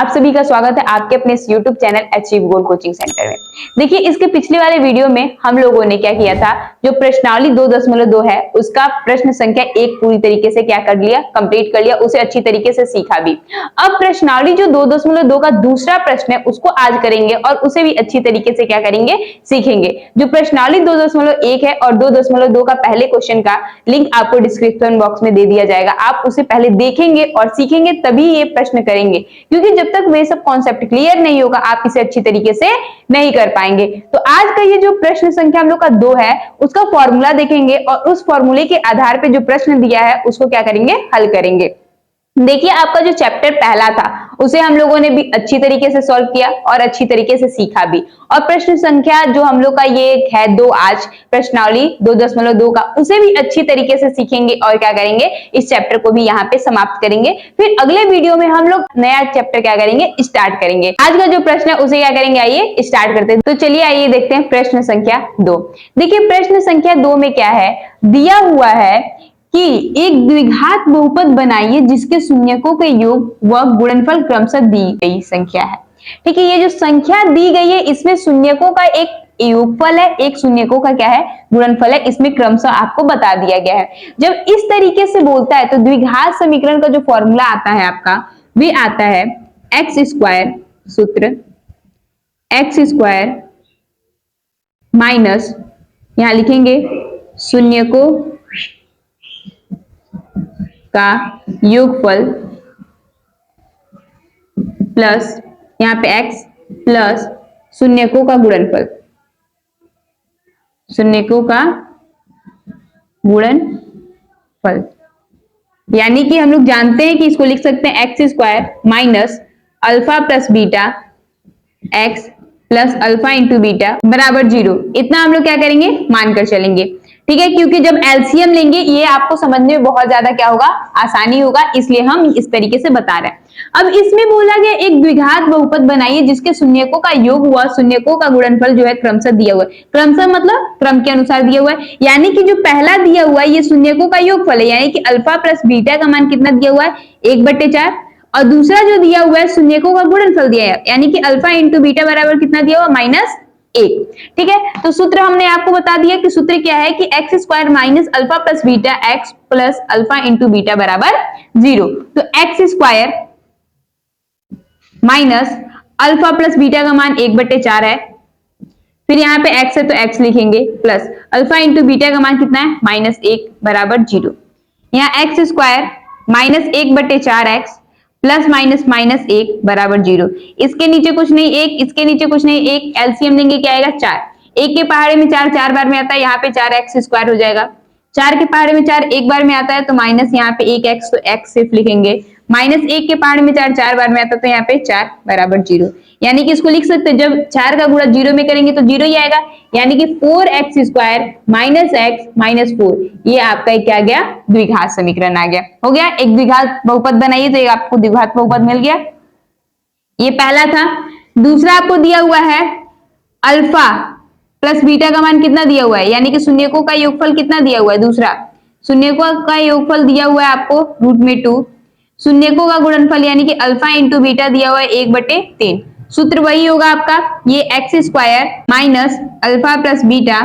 आप सभी का स्वागत है आपके अपने इस YouTube चैनल अचीव गोल कोचिंग सेंटर में। देखिए, इसके पिछले वाले वीडियो में हम लोगों ने क्या किया था, जो प्रश्नावली 2.2 है उसका प्रश्न संख्या 1 पूरी तरीके से क्या कर लिया, कंप्लीट कर लिया, उसे अच्छी तरीके से सीखा भी। अब प्रश्नावली जो 2.2 का दूसरा प्रश्न है उसको आज करेंगे और उसे भी अच्छी तरीके से क्या करेंगे, सीखेंगे। जो प्रश्नावली 2.1 है और 2.2 का पहले क्वेश्चन का लिंक आपको डिस्क्रिप्शन बॉक्स में दे दिया जाएगा। आप उसे पहले देखेंगे और सीखेंगे तभी ये प्रश्न करेंगे, क्योंकि जब तक वे सब कॉन्सेप्ट क्लियर नहीं होगा आप इसे अच्छी तरीके से नहीं कर पाएंगे। तो आज का ये जो प्रश्न संख्या हम लोग का 2 है उसका फॉर्मूला देखेंगे और उस फॉर्मूले के आधार पे जो प्रश्न दिया है उसको क्या करेंगे, हल करेंगे। देखिए, आपका जो चैप्टर पहला था उसे हम लोगों ने भी अच्छी तरीके से सॉल्व किया और अच्छी तरीके से सीखा भी। और प्रश्न संख्या जो हम लोग का ये है 2, आज प्रश्नावली 2.2 का, उसे भी अच्छी तरीके से सीखेंगे और क्या करेंगे, इस चैप्टर को भी यहाँ पे समाप्त करेंगे। फिर अगले वीडियो में हम लोग नया चैप्टर क्या करेंगे, स्टार्ट करेंगे। आज का जो प्रश्न है उसे क्या करेंगे, आइए स्टार्ट करते हैं। तो चलिए आइए देखते हैं प्रश्न संख्या 2। देखिए, प्रश्न संख्या 2 में क्या है, दिया हुआ है कि एक द्विघात बहुपद बनाइए जिसके शून्यकों के योग व गुणनफल क्रमशः दी गई संख्या है। ठीक है, ये जो संख्या दी गई है इसमें शून्यकों का एक योगफल है, एक शून्यकों का क्या है, गुणनफल है। इसमें क्रमशः आपको बता दिया गया है। जब इस तरीके से बोलता है तो द्विघात समीकरण का जो फॉर्मूला आता है आपका, वे आता है एक्स स्क्वायर, सूत्र एक्स स्क्वायर माइनस, यहां लिखेंगे शून्यकों का योगफल प्लस यहां पे x प्लस शून्यकों का गुणनफल, शून्यकों का गुणनफल। यानी कि हम लोग जानते हैं कि इसको लिख सकते हैं x square minus alpha plus beta x plus alpha into beta बराबर 0। इतना हम लोग क्या करेंगे, मानकर चलेंगे। ठीक है, क्योंकि जब एलसीएम लेंगे ये आपको समझने में बहुत ज्यादा क्या होगा, आसानी होगा, इसलिए हम इस तरीके से बता रहे हैं। अब इसमें बोला गया एक द्विघात बहुपद बनाइए जिसके शून्यकों का योग हुआ, शून्यकों का गुणनफल जो है क्रमशः दिया हुआ है। क्रमशः मतलब क्रम के अनुसार दिया हुआ है, यानी कि जो पहला दिया हुआ है ये शून्यकों का योगफल है, यानी कि अल्फा प्लस बीटा का मान कितना दिया हुआ है, 1/4। और दूसरा जो दिया हुआ है शून्यकों का गुणनफल दिया है, यानी कि अल्फा इंटू बीटा बराबर कितना दिया हुआ, -1। ठीक है, तो सूत्र हमने आपको बता दिया कि सूत्र क्या है कि x square minus alpha plus beta x plus alpha into beta बराबर 0। तो x square minus alpha plus beta का मान 1/4 है, फिर यहाँ पे x है तो x लिखेंगे, प्लस अल्फा इंटू बीटा का मान कितना है, -1 बराबर 0। यहाँ x square minus 1/4x plus minus -1 बराबर 0। इसके नीचे कुछ नहीं 1, इसके नीचे कुछ नहीं 1, एलसीएम लेंगे क्या आएगा 4। 1 के पहाड़े में 4 4 बार में आता है, यहाँ पे 4x स्क्वायर हो जाएगा। 4 के पहाड़े में 4 1 बार में आता है तो माइनस यहाँ पे 1x, तो x सिर्फ लिखेंगे। -1 के पहाड़े में 4 4 बार में आता है तो यहाँ पे 4 बराबर 0। यानी कि इसको लिख सकते हैं, जब 4 का गुणा 0 में करेंगे तो 0 ही आएगा, यानी कि 4x square minus x minus 4, ये आपका क्या आ गया, द्विघात समीकरण आ गया। हो गया, एक द्विघात बहुपद बनाइए तो एक आपको द्विघात बहुपद मिल गया। ये पहला था। दूसरा आपको दिया हुआ है अल्फा प्लस बीटा का मान कितना दिया हुआ है, यानी कि शून्यकों का योगफल कितना दिया हुआ है, दूसरा शून्यकों का योगफल दिया हुआ है आपको √2। शून्यकों का गुणनफल यानी कि अल्फा इंटू बीटा दिया हुआ है 1/3। सूत्र वही होगा आपका, ये x square minus alpha plus beta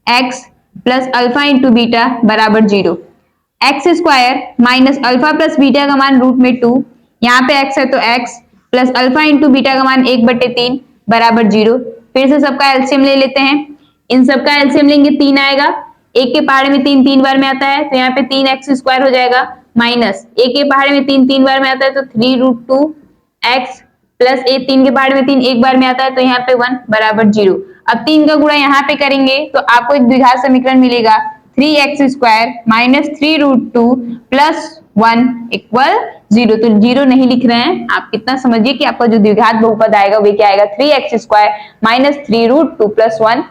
x plus alpha into beta बराबर 0। X square minus alpha plus beta का मान √2, यहाँ पे x है तो x plus alpha into beta का मान 1/3 बराबर 0। फिर से सबका एलसीएम ले लेते हैं, इन सबका एलसीएम लेंगे 3 आएगा। 1 के पहाड़े में 3 3 बार में आता है तो यहाँ पे 3x स्क्वायर हो जाएगा, माइनस 1 के पहाड़े में 3 3 बार में आता है तो 3√2x प्लस 3 के पहाड़े में 3 1 बार में आता है तो यहाँ पे 1 बराबर 0। अब 3 का गुणा यहाँ पे करेंगे तो आपको एक द्विघात समीकरण मिलेगा, 3x square minus 3√2 plus 1 equal 0। तो 0 नहीं लिख रहे हैं आप, कितना समझिए कि आपका जो द्विघात बहुपद आएगा वो क्या आएगा, 3x स्क्वायर माइनस 3√2 प्लस 1।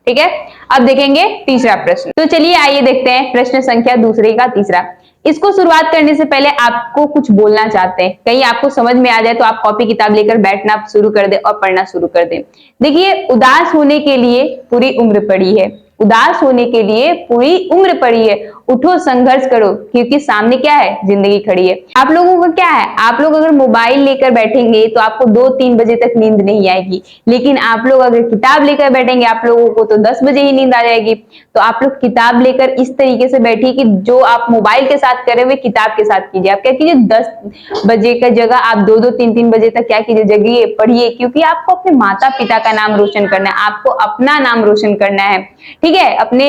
ठीक है, अब देखेंगे तीसरा प्रश्न। तो चलिए आइए देखते हैं प्रश्न संख्या दूसरे का तीसरा। इसको शुरुआत करने से पहले आपको कुछ बोलना चाहते हैं, कहीं आपको समझ में आ जाए तो आप कॉपी किताब लेकर बैठना शुरू कर दे और पढ़ना शुरू कर दे। देखिए, उदास होने के लिए पूरी उम्र पड़ी है, उदास होने के लिए पूरी उम्र पड़ी है, उठो, संघर्ष करो, क्योंकि सामने क्या है, जिंदगी खड़ी है। आप लोगों का क्या है, आप लोग अगर मोबाइल लेकर बैठेंगे तो आपको 2-3 बजे तक नींद नहीं आएगी, लेकिन आप लोग अगर किताब लेकर बैठेंगे आप लोगों को तो 10 बजे ही नींद आ जाएगी। तो आप लोग किताब लेकर इस तरीके से बैठिए कि जो आप मोबाइल के साथ करे हुए किताब के साथ कीजिए। आप क्या कीजिए, 10 बजे का जगह आप 2-2, 3-3 बजे तक क्या कीजिए, जगिए, पढ़िए, क्योंकि आपको अपने माता पिता का नाम रोशन करना है, आपको अपना नाम रोशन करना है। ठीक है, अपने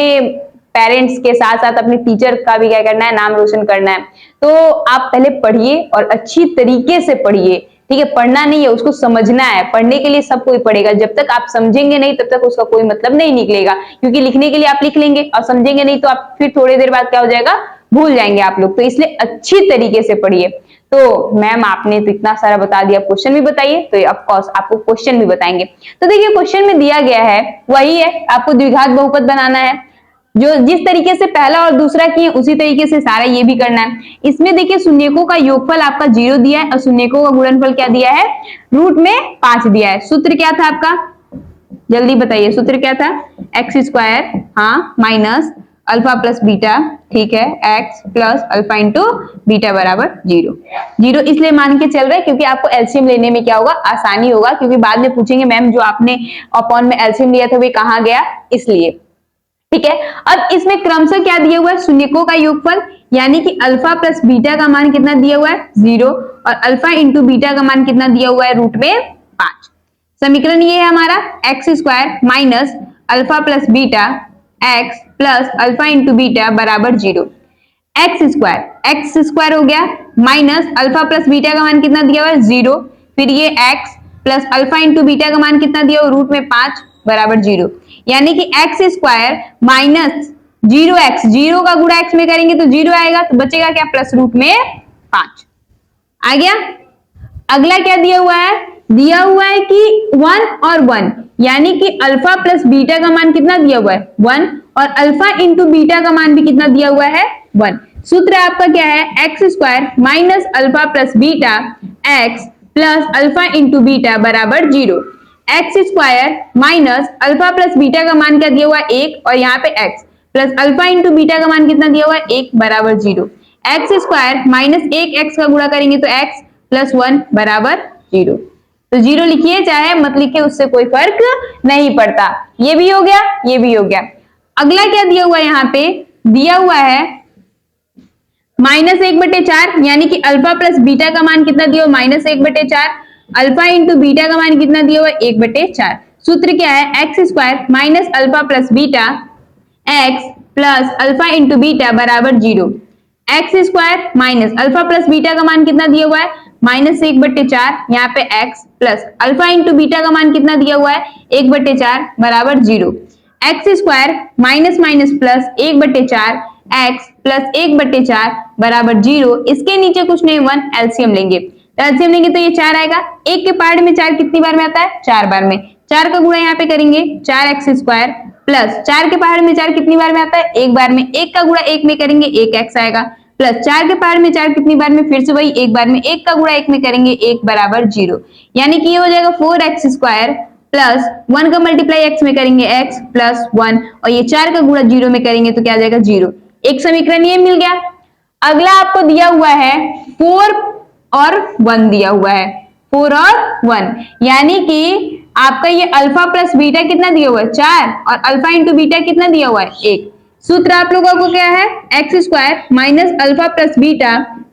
पेरेंट्स के साथ साथ अपने टीचर का भी क्या करना है, नाम रोशन करना है। तो आप पहले पढ़िए और अच्छी तरीके से पढ़िए। ठीक है, पढ़ना नहीं है, उसको समझना है। पढ़ने के लिए सब कोई पढ़ेगा, जब तक आप समझेंगे नहीं तब तक उसका कोई मतलब नहीं निकलेगा, क्योंकि लिखने के लिए आप लिख लेंगे और समझेंगे नहीं तो आप फिर थोड़ी देर बाद क्या हो जाएगा, भूल जाएंगे आप लोग। तो इसलिए अच्छी तरीके से पढ़िए। तो मैम आपने तो इतना सारा बता दिया, क्वेश्चन भी बताइए, तो ऑफ कोर्स आपको क्वेश्चन भी बताएंगे। तो देखिए क्वेश्चन में दिया गया है वही है, आपको द्विघात बहुपद बनाना है। जो जिस तरीके से पहला और दूसरा किए उसी तरीके से सारा ये भी करना है। इसमें देखिए शून्यकों का योगफल आपका 0 दिया है और शून्यकों का गुणनफल क्या दिया है, रूट में 5 दिया है। सूत्र क्या था आपका, जल्दी बताइए, सूत्र क्या था, एक्स स्क्वायर, हाँ, माइनस अल्फा प्लस बीटा, ठीक है, x plus alpha into beta बराबर 0। 0 इसलिए मान के चल रहे हैं क्योंकि आपको एलसीएम लेने में क्या होगा, आसानी होगा, क्योंकि बाद में पूछेंगे मैम जो आपने अपॉन में एलसीएम लिया था वो कहाँ गया, इसलिए। ठीक है, अब इसमें क्रमशः क्या दिया हुआ है, शून्यकों का योगफल, यानी कि अल्फा प्लस बीटा का मान कितना दिया हुआ है, 0, और अल्फा इंटू बीटा का मान कितना दिया हुआ है, रूट में 5। समीकरण ये है हमारा, x square minus alpha plus beta x plus alpha into beta बराबर 0। एक्स स्क्वायर हो गया माइनस अल्फा प्लस बीटा का मान कितना दिया हुआ है, 0, फिर ये x plus alpha into beta का मान कितना दिया हुआ, रूट में 5 बराबर 0, यानी कि एक्स स्क्वायर माइनस 0x, 0 का गुणा x में करेंगे तो 0 आएगा, तो बचेगा क्या, प्लस रूट में 5 आ गया। अगला क्या दिया हुआ है, दिया हुआ है कि 1 और 1, यानी कि अल्फा प्लस बीटा का मान कितना दिया हुआ है, 1, और अल्फा इंटू बीटा का मान भी कितना दिया हुआ है, 1। सूत्र आपका क्या है, x square minus alpha plus beta x plus alpha into beta बराबर 0। X square minus alpha plus beta का मान क्या दिया हुआ है, 1, और यहाँ पे x plus alpha into beta का मान कितना दिया हुआ है, 1 बराबर 0। एक्स स्क्वायर माइनस 1x का गुणा करेंगे तो x प्लस 1 बराबर 0। तो 0 लिखिए चाहे मत लिखिए, उससे कोई फर्क नहीं पड़ता। ये भी हो गया, ये भी हो गया। अगला क्या दिया हुआ है, यहाँ पे दिया हुआ है -1/4, यानी कि अल्फा प्लस बीटा का मान कितना दिया हुआ, -1/4, अल्फा इंटू बीटा का मान कितना दिया हुआ, 1/4। सूत्र क्या है, x square minus alpha plus beta x plus alpha into beta बराबर 0। X square minus alpha plus beta का मान कितना दिया हुआ है, -1/4, यहाँ पे x plus alpha into beta का मान कितना दिया हुआ है, 1/4 बराबर 0। X square minus minus plus 1/4 x plus 1/4 बराबर 0। इसके नीचे कुछ नहीं, 1, एलसीएम लेंगे, तो एलसीएम लेंगे तो ये 4 आएगा। 1 के पार्ट में 4 कितनी बार में आता है, 4 बार में। 4 का गुणा यहाँ पे करेंगे, 4x स्क्वायर प्लस 4 के पहाड़ में 4 कितनी बार में आता है, 1 बार में। 1 का गुणा 1 में करेंगे 1x आएगा, प्लस 4 के पहाड़ में 4 कितनी बार में, फिर से वही 1 बार में। 1 का गुणा 1 में करेंगे 1 बराबर 0, यानी कि ये हो जाएगा 4x स्क्वायर प्लस 1 का मल्टीप्लाई x में करेंगे x प्लस 1, और ये 4 का गुणा 0 में करेंगे तो क्या आ जाएगा 0। एक समीकरण ये मिल गया। अगला आपको दिया हुआ है 4 और 1 दिया हुआ है, 4 और 1, यानी कि आपका ये अल्फा प्लस बीटा कितना दिया हुआ है, 4, और अल्फा इंटू बीटा कितना दिया हुआ है, 1। सूत्र आप लोगों को क्या है, x square minus alpha plus beta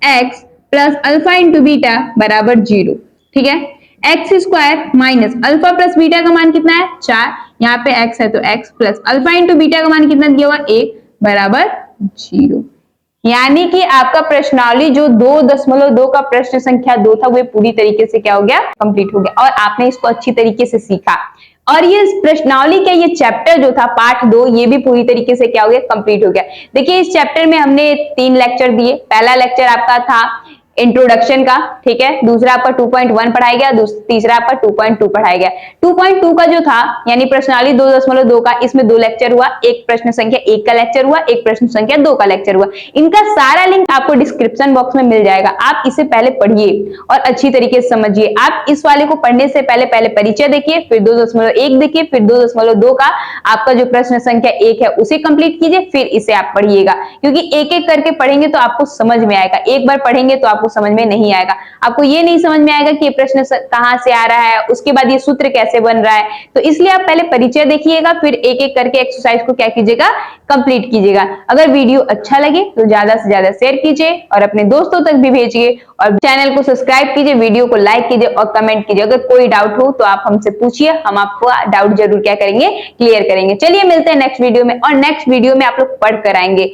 x plus alpha into beta बराबर 0। ठीक है, x square minus alpha plus beta का मान कितना है, 4, यहाँ पे एक्स है तो x plus alpha into beta का मान कितना दिया हुआ, 1 बराबर 0। यानी कि आपका प्रश्नावली जो 2.2 का प्रश्न संख्या 2 था वो पूरी तरीके से क्या हो गया, कंप्लीट हो गया, और आपने इसको अच्छी तरीके से सीखा। और ये प्रश्नावली का ये चैप्टर जो था पार्ट 2, ये भी पूरी तरीके से क्या हो गया, कंप्लीट हो गया। देखिए इस चैप्टर में हमने 3 लेक्चर दिए। पहला लेक्चर आपका था इंट्रोडक्शन का, ठीक है। दूसरा आपका 2.1 पढ़ाया गया, तीसरा आपका 2.2 पढ़ाया गया। 2.2 का जो था यानी प्रश्नावली 2.2 का, इसमें 2 लेक्चर हुआ, एक प्रश्न संख्या 1 का लेक्चर हुआ, एक प्रश्न संख्या 2 का लेक्चर हुआ। इनका सारा लिंक आपको डिस्क्रिप्शन बॉक्स में मिल जाएगा। आप इसे पहले पढ़िए और अच्छी तरीके से समझिए। आप इस वाले को पढ़ने से पहले परिचय देखिए, फिर 2.1 देखिए, फिर 2.2 का आपका जो प्रश्न संख्या 1 है उसे कंप्लीट कीजिए, फिर इसे आप पढ़िएगा। क्योंकि एक एक करके पढ़ेंगे तो आपको समझ में आएगा, एक बार पढ़ेंगे तो आपको समझ में नहीं आएगा। आपको ये नहीं समझ में आएगा कि ये प्रश्न कहां से आ रहा है, उसके बाद ये सूत्र कैसे बन रहा है। तो इसलिए आप पहले परिचय देखिएगा, फिर एक एक करके एक्सरसाइज को क्या कीजिएगा, कंप्लीट कीजिएगा। अगर वीडियो अच्छा लगे तो ज्यादा से ज्यादा शेयर कीजिए और अपने दोस्तों तक भी भेजिए, और चैनल को सब्सक्राइब कीजिए, वीडियो को लाइक कीजिए और कमेंट कीजिए। अगर कोई डाउट हो तो आप हमसे पूछिए, हम आपको डाउट जरूर क्या करेंगे, क्लियर करेंगे। चलिए मिलते हैं नेक्स्ट वीडियो में, और नेक्स्ट वीडियो में आप लोग पढ़ कर आएंगे।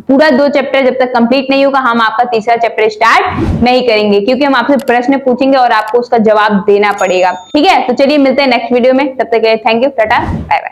पूरा 2 चैप्टर जब तक कंप्लीट नहीं होगा, हम आपका तीसरा चैप्टर स्टार्ट नहीं करेंगे, क्योंकि हम आपसे प्रश्न पूछेंगे और आपको उसका जवाब देना पड़ेगा। ठीक है, तो चलिए मिलते हैं नेक्स्ट वीडियो में। तब तक thank you, tata, bye bye.